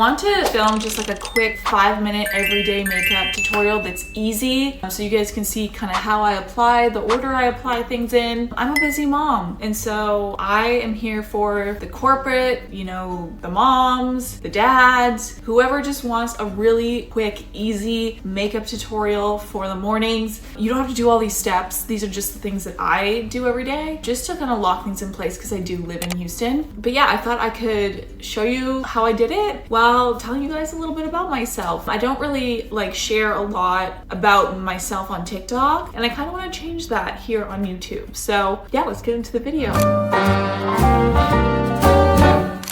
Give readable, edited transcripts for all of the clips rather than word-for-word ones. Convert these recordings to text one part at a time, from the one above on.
want to film just like a quick 5-minute everyday makeup tutorial that's easy, so you guys can see kind of how I apply, the order I apply things in. I'm a busy mom, and so I am here for the corporate, you know, the moms, the dads, whoever just wants a really quick, easy makeup tutorial for the mornings. You don't have to do all these steps. These are just the things that I do every day just to kind of lock things in place because I do live in Houston. But yeah, I thought I could show you how I did it while telling you guys a little bit about myself. I don't really like share a lot about myself on TikTok, and I kind of want to change that here on YouTube. So yeah, let's get into the video.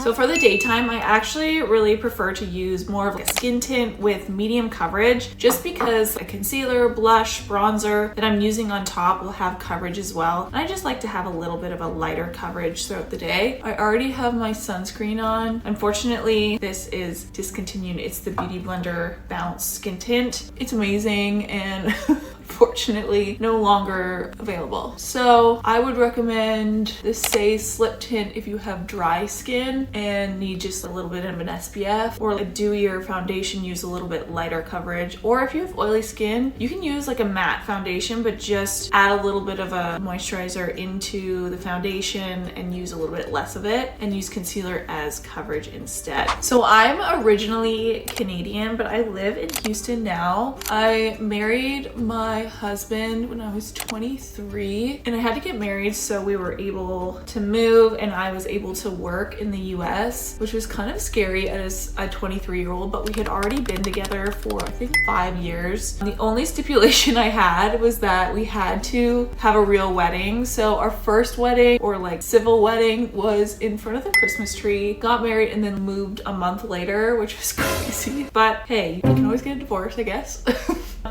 So for the daytime, I actually really prefer to use more of a skin tint with medium coverage, just because a concealer, blush, bronzer that I'm using on top will have coverage as well. And I just like to have a little bit of a lighter coverage throughout the day. I already have my sunscreen on. Unfortunately, this is discontinued. It's the Beauty Blender Bounce Skin Tint. It's amazing and fortunately no longer available. So I would recommend the Ceile Slip Tint if you have dry skin and need just a little bit of an SPF, or a dewier foundation, use a little bit lighter coverage. Or if you have oily skin, you can use like a matte foundation, but just add a little bit of a moisturizer into the foundation and use a little bit less of it, and use concealer as coverage instead. So I'm originally Canadian, but I live in Houston now. I married my husband when I was 23, and I had to get married so we were able to move and I was able to work in the US, which was kind of scary as a 23-year-old, but we had already been together for I think 5 years. The only stipulation I had was that we had to have a real wedding. So our first wedding, or like civil wedding, was in front of the Christmas tree, got married, and then moved a month later, which was crazy. But hey, you can always get a divorce, I guess.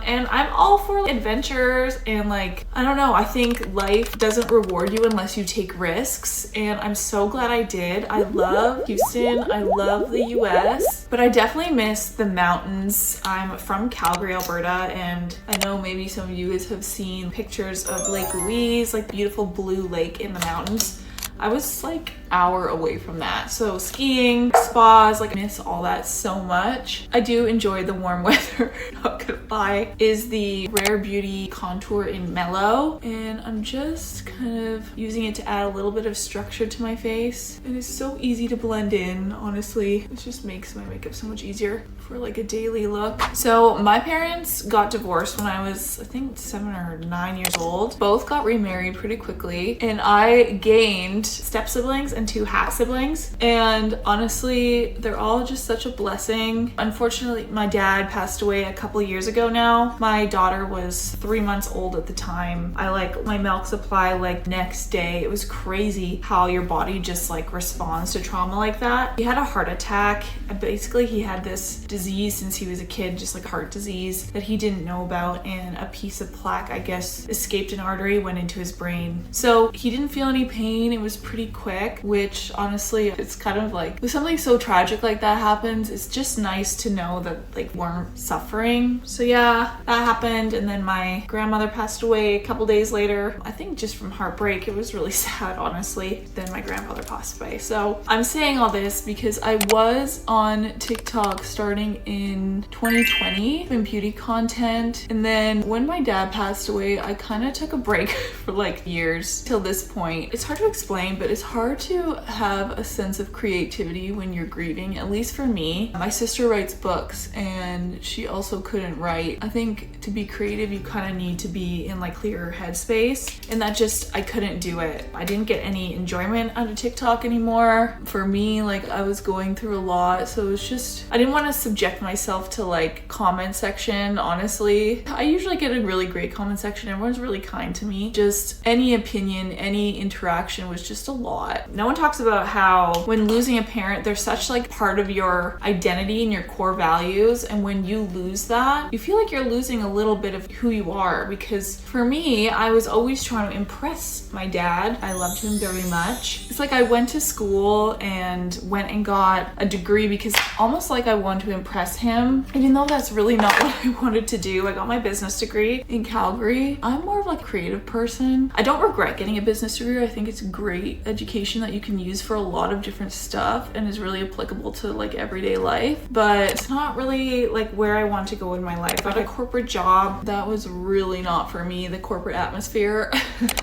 And I'm all for adventures, and like, I don't know, I think life doesn't reward you unless you take risks, and I'm so glad I did. I love Houston, I love the US, but I definitely miss the mountains. I'm from Calgary, Alberta, and I know maybe some of you guys have seen pictures of Lake Louise, like beautiful blue lake in the mountains. I was like an hour away from that. So skiing, spas, like I miss all that so much. I do enjoy the warm weather, not gonna lie. Is the Rare Beauty Contour in Mellow, and I'm just kind of using it to add a little bit of structure to my face. And it's so easy to blend in, honestly. It just makes my makeup so much easier for like a daily look. So my parents got divorced when I was, I think, 7 or 9 years old. Both got remarried pretty quickly, and I gained step siblings and 2 half siblings, and honestly they're all just such a blessing. Unfortunately, my dad passed away a couple years ago now. My daughter was 3 months old at the time. I like my milk supply like next day. It was crazy how your body just like responds to trauma like that. He had a heart attack, and basically he had this disease since he was a kid, just like heart disease that he didn't know about, and a piece of plaque, I guess, escaped an artery, went into his brain. So he didn't feel any pain. It was pretty quick, which honestly, it's kind of like, when something so tragic like that happens, it's just nice to know that like weren't suffering. So yeah, that happened, and then my grandmother passed away a couple days later. I think just from heartbreak. It was really sad, honestly. Then my grandfather passed away. So I'm saying all this because I was on TikTok starting in 2020 in beauty content, and then when my dad passed away, I kind of took a break for like years till this point. It's hard to explain, but it's hard to have a sense of creativity when you're grieving, at least for me. My sister writes books, and she also couldn't write. I think to be creative, you kind of need to be in like clearer headspace, and that just, I couldn't do it. I didn't get any enjoyment out of TikTok anymore. For me, like I was going through a lot, so it was just, I didn't want to subject myself to like comment section, honestly. I usually get a really great comment section. Everyone's really kind to me. Just any opinion, any interaction was just a lot. No one talks about how when losing a parent, they're such like part of your identity and your core values, and when you lose that, you feel like you're losing a little bit of who you are. Because for me, I was always trying to impress my dad. I loved him very much. It's like I went to school and went and got a degree because almost like I wanted to impress him, even though that's really not what I wanted to do. I got my business degree in Calgary. I'm more of like a creative person. I don't regret getting a business degree. I think it's great. great education that you can use for a lot of different stuff and is really applicable to like everyday life, but it's not really like where I want to go in my life. I had a corporate job that was really not for me, the corporate atmosphere.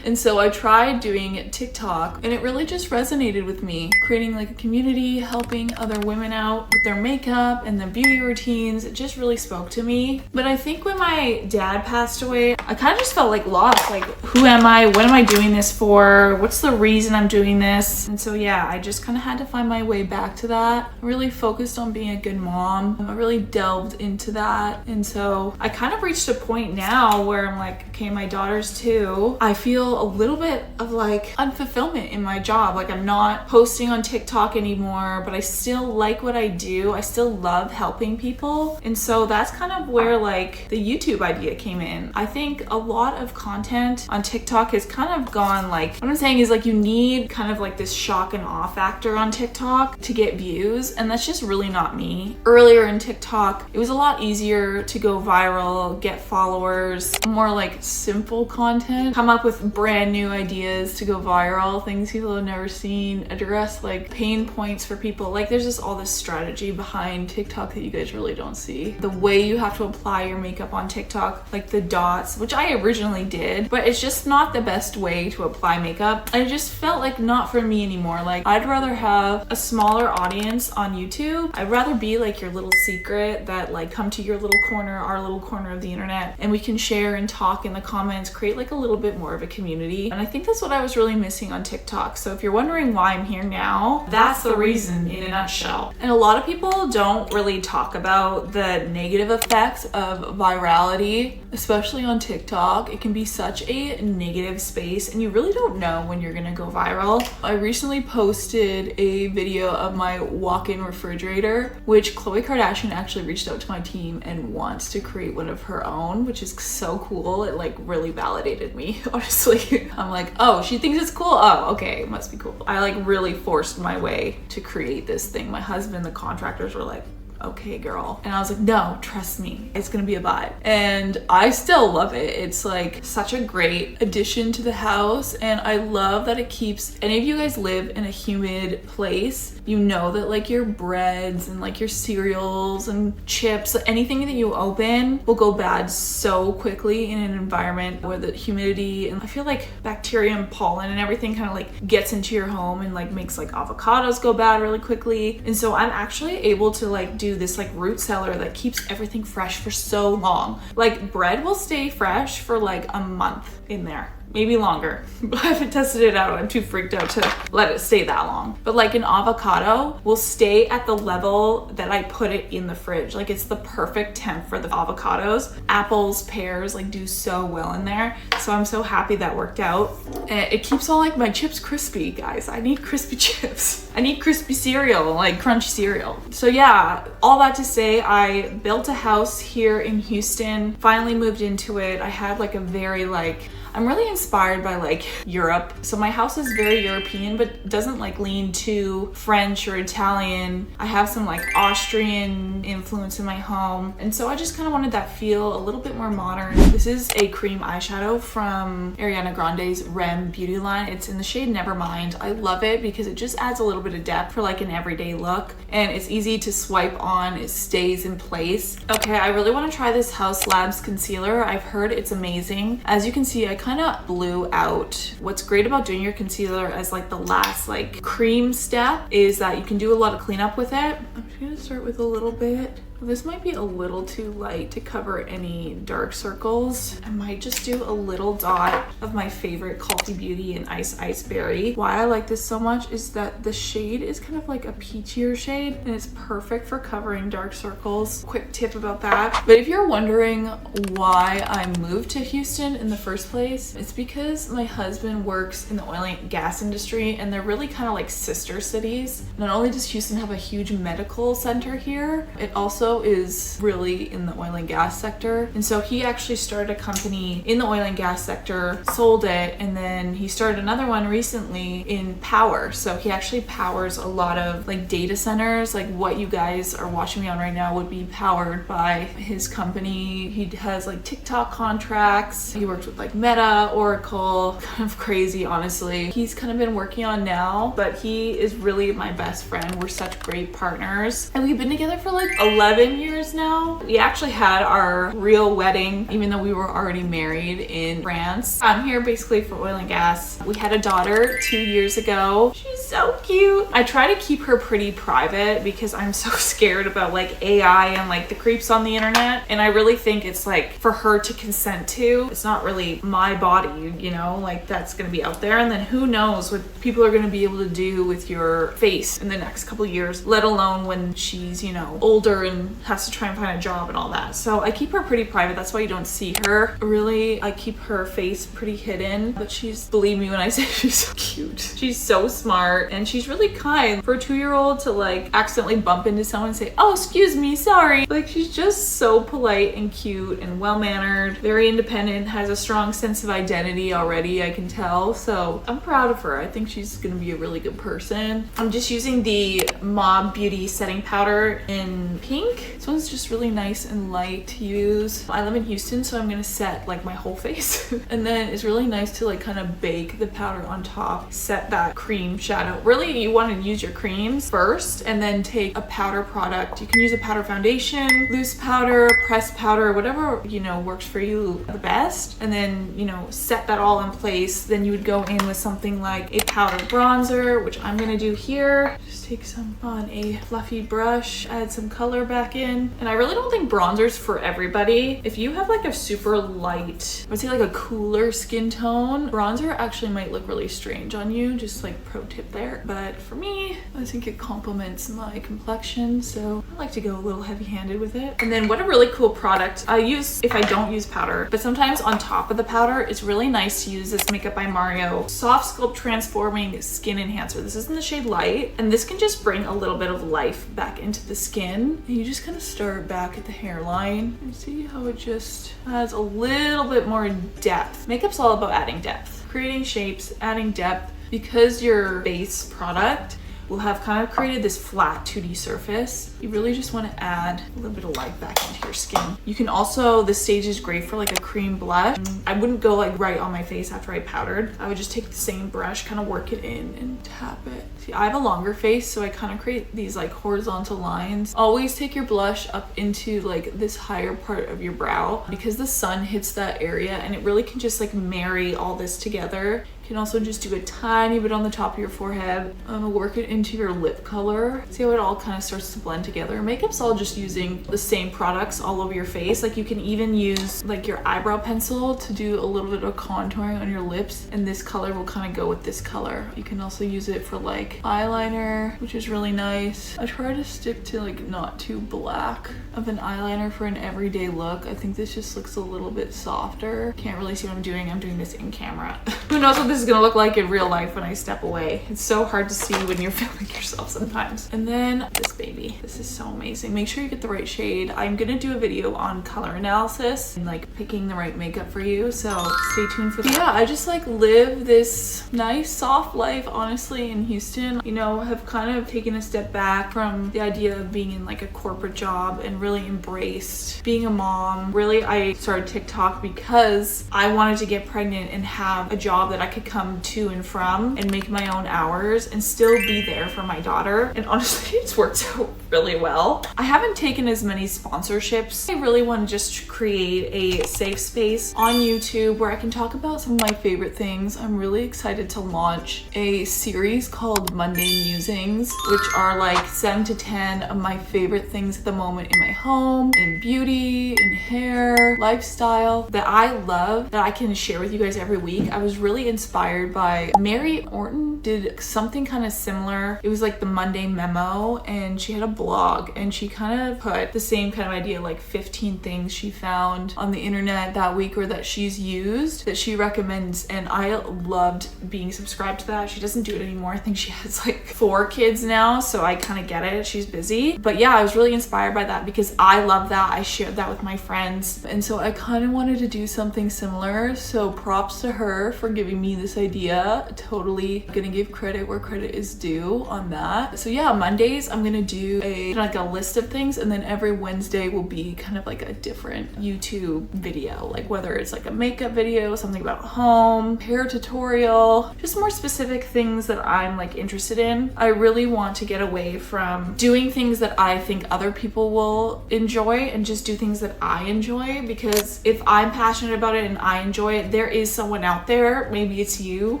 And so I tried doing TikTok and it really just resonated with me, creating like a community, helping other women out with their makeup and their beauty routines. It just really spoke to me. But I think when my dad passed away, I kind of just felt like lost. Like, who am I? What am I doing this for? What's the reason I'm doing this? And so yeah, I just kind of had to find my way back to that. I really focused on being a good mom. I really delved into that. And so I kind of reached a point now where I'm like, okay, my daughter's 2. I feel a little bit of like unfulfillment in my job. Like, I'm not posting on TikTok anymore, but I still like what I do. I still love helping people. And so that's kind of where like the YouTube idea came in. I think a lot of content on TikTok has kind of gone like, what I'm saying is like, you need kind of like this shock and awe factor on TikTok to get views. And that's just really not me. Earlier in TikTok, it was a lot easier to go viral, get followers, more like simple content, come up with brand new ideas to go viral, things people have never seen, address like pain points for people. Like, there's just all this strategy behind TikTok that you guys really don't see. The way you have to apply your makeup on TikTok, like the dots, which I originally did, but it's just not the best way to apply makeup. I just felt like not for me anymore. Like, I'd rather have a smaller audience on YouTube. I'd rather be like your little secret that like come to your little corner, our little corner of the internet, and we can share and talk in the comments, create like a little bit more of a community. And I think that's what I was really missing on TikTok. So if you're wondering why I'm here now, that's the reason in a nutshell. And a lot of people don't really talk about the negative effects of virality, especially on TikTok. It can be such a negative space and you really don't know when you're gonna go viral. I recently posted a video of my walk-in refrigerator, which Khloe Kardashian actually reached out to my team and wants to create one of her own, which is so cool. It like really validated me, honestly. I'm like, oh, she thinks it's cool. Oh, okay, it must be cool. I like really forced my way to create this thing. My husband, the contractors were like, okay girl, and I was like, no, trust me, it's gonna be a vibe. And I still love it. It's like such a great addition to the house, and I love that it keeps, any of you guys live in a humid place, you know that like your breads and like your cereals and chips, anything that you open will go bad so quickly in an environment where the humidity and I feel like bacteria and pollen and everything kind of like gets into your home and like makes like avocados go bad really quickly. And so I'm actually able to like do this like root cellar that keeps everything fresh for so long. Like, bread will stay fresh for like a month in there, maybe longer. I haven't tested it out. I'm too freaked out to let it stay that long. But like an avocado will stay at the level that I put it in the fridge. Like, it's the perfect temp for the avocados. Apples, pears, like do so well in there. So I'm so happy that worked out. And it keeps all like my chips crispy, guys. I need crispy chips. I need crispy cereal, like crunchy cereal. So yeah, all that to say, I built a house here in Houston, finally moved into it. I had like a very like, I'm really inspired by like Europe. So my house is very European, but doesn't like lean too French or Italian. I have some like Austrian influence in my home. And so I just kind of wanted that feel a little bit more modern. This is a cream eyeshadow from Ariana Grande's Rem beauty line. It's in the shade Nevermind. I love it because it just adds a little bit of depth for like an everyday look. And it's easy to swipe on, it stays in place. Okay, I really want to try this Haus Labs concealer. I've heard it's amazing. As you can see, I kind of blew out. What's great about doing your concealer as like the last like cream step is that you can do a lot of cleanup with it. I'm just gonna start with a little bit. This might be a little too light to cover any dark circles. I might just do a little dot of my favorite Kulfi Beauty in Ice Berry. Why I like this so much is that the shade is kind of like a peachier shade and it's perfect for covering dark circles. Quick tip about that. But if you're wondering why I moved to Houston in the first place, it's because my husband works in the oil and gas industry and they're really kind of like sister cities. Not only does Houston have a huge medical center here, it also also is really in the oil and gas sector. And so he actually started a company in the oil and gas sector, sold it, and then he started another one recently in power. So he actually powers a lot of like data centers. Like what you guys are watching me on right now would be powered by his company. He has like TikTok contracts. He works with like Meta, Oracle, kind of crazy, honestly. He's kind of been working on now, but he is really my best friend. We're such great partners. And we've been together for like 11 years now. We actually had our real wedding, even though we were already married, in France. I'm here basically for oil and gas. We had a daughter 2 years ago. She's so cute. I try to keep her pretty private because I'm so scared about like AI and like the creeps on the internet. And I really think it's like for her to consent to. It's not really my body, you know, like that's gonna be out there. And then who knows what people are gonna be able to do with your face in the next couple of years, let alone when she's, you know, older and has to try and find a job and all that. So I keep her pretty private. That's why you don't see her. Really, I keep her face pretty hidden, but she's, believe me when I say she's so cute. She's so smart and she's really kind. For a 2-year-old to like accidentally bump into someone and say, oh, excuse me, sorry. Like she's just so polite and cute and well-mannered, very independent, has a strong sense of identity already, I can tell. So I'm proud of her. I think she's gonna be a really good person. I'm just using the Mob Beauty setting powder in pink. This one's just really nice and light to use. I live in Houston, so I'm gonna set like my whole face. And then it's really nice to like kind of bake the powder on top, set that cream shadow. Really, you want to use your creams first and then take a powder product. You can use a powder foundation, loose powder, pressed powder, whatever, you know, works for you the best. And then, you know, set that all in place. Then you would go in with something like a powder bronzer, which I'm gonna do here. Just take some on a fluffy brush, add some color back in. And I really don't think bronzer's for everybody. If you have like a super light, I would say like a cooler skin tone, bronzer actually might look really strange on you. Just like pro tip there. But for me, I think it complements my complexion. So I like to go a little heavy-handed with it. And then what a really cool product I use if I don't use powder, but sometimes on top of the powder, it's really nice to use this Makeup by Mario Soft Sculpt Transforming Skin Enhancer. This is in the shade Light, and this can just bring a little bit of life back into the skin. And you just kind of start back at the hairline and see how it just adds a little bit more depth. Makeup's all about adding depth, creating shapes, adding depth, because your base product will have kind of created this flat 2D surface. You really just want to add a little bit of light back into your skin. You can also, this stage is great for like a cream blush. I wouldn't go like right on my face after I powdered. I would just take the same brush, kind of work it in and tap it. See, I have a longer face, so I kind of create these like horizontal lines. Always take your blush up into like this higher part of your brow because the sun hits that area and it really can just like marry all this together. You can also just do a tiny bit on the top of your forehead and work it into your lip color. See how it all kind of starts to blend together. Makeup's all just using the same products all over your face. Like you can even use like your eyebrow pencil to do a little bit of contouring on your lips, and this color will kind of go with this color. You can also use it for like eyeliner, which is really nice. I try to stick to like not too black of an eyeliner for an everyday look. I think this just looks a little bit softer. Can't really see what I'm doing. I'm doing this in camera. Who knows what this is gonna look like in real life when I step away. It's so hard to see when you're filming yourself sometimes. And then this baby, this is so amazing. Make sure you get the right shade. I'm gonna do a video on color analysis and like picking the right makeup for you, so stay tuned for that. Yeah, I just like live this nice soft life, honestly, in Houston. You know, have kind of taken a step back from the idea of being in like a corporate job and really embraced being a mom. Really, I started TikTok because I wanted to get pregnant and have a job that I could come to and from and make my own hours and still be there for my daughter. And honestly, it's worked out really well. I haven't taken as many sponsorships. I really want to just create a safe space on YouTube where I can talk about some of my favorite things. I'm really excited to launch a series called Monday Musings, which are like 7 to 10 of my favorite things at the moment in my home, in beauty, in hair, lifestyle, that I love, that I can share with you guys every week. I was really inspired inspired by Mary Orton did something kind of similar. It was like the Monday Memo, and she had a blog and she kind of put the same kind of idea, like 15 things she found on the internet that week or that she's used that she recommends, and I loved being subscribed to that. She doesn't do it anymore. I think she has like 4 kids now, so I kind of get it. She's busy. But yeah, I was really inspired by that because I love that. I shared that with my friends, and so I kind of wanted to do something similar. So props to her for giving me this idea. Totally gonna give credit where credit is due on that. So yeah, Mondays I'm gonna do like a list of things, and then every Wednesday will be kind of like a different YouTube video, like whether it's like a makeup video, something about home, hair tutorial, just more specific things that I'm like interested in. I really want to get away from doing things that I think other people will enjoy and just do things that I enjoy, because if I'm passionate about it and I enjoy it, there is someone out there, maybe it's you,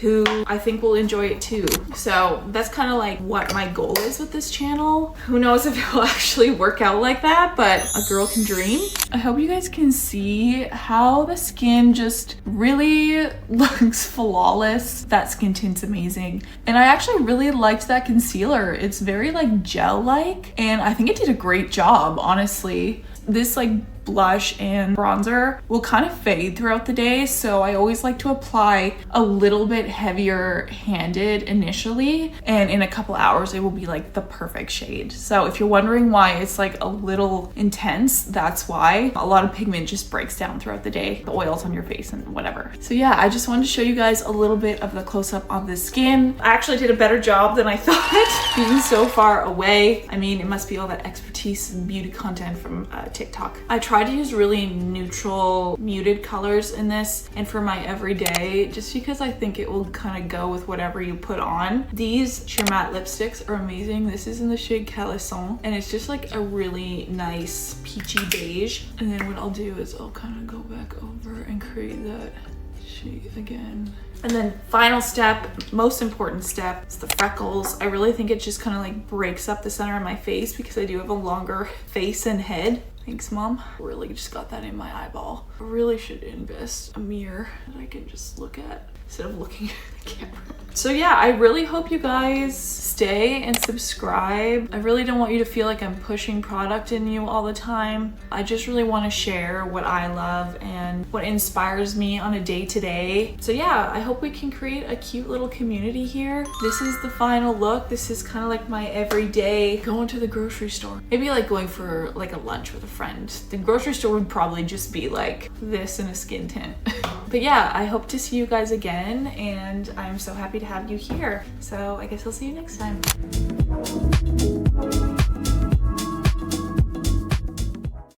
who I think will enjoy it too. So that's kind of like what my goal is with this channel. Who knows if it will actually work out like that, but a girl can dream. I hope you guys can see how the skin just really looks flawless. That skin tint's amazing. And I actually really liked that concealer. It's very like gel-like, and I think it did a great job, honestly. This like blush and bronzer will kind of fade throughout the day, so I always like to apply a little bit heavier handed initially, and in a couple hours it will be like the perfect shade. So if you're wondering why it's like a little intense, that's why. A lot of pigment just breaks down throughout the day, the oils on your face and whatever. So yeah, I just wanted to show you guys a little bit of the close-up on the skin. I actually did a better job than I thought being so far away. I mean, it must be all that expertise and beauty content from TikTok. I tried to use really neutral, muted colors in this and for my everyday, just because I think it will kind of go with whatever you put on. These sheer matte lipsticks are amazing. This is in the shade Callison, and it's just like a really nice peachy beige. And then what I'll do is I'll kind of go back over and create that shade again. And then final step, most important step, is the freckles. I really think it just kind of like breaks up the center of my face because I do have a longer face and head. Thanks, Mom. Really just got that in my eyeball. I really should invest a mirror that I can just look at instead of looking at the camera. So yeah, I really hope you guys stay and subscribe. I really don't want you to feel like I'm pushing product in you all the time. I just really want to share what I love and what inspires me on a day-to-day. So yeah, I hope we can create a cute little community here. This is the final look. This is kind of like my everyday going to the grocery store. Maybe like going for like a lunch with a friend. The grocery store would probably just be like this and a skin tint. But yeah, I hope to see you guys again, and I'm so happy to have you here. So I guess I'll see you next time.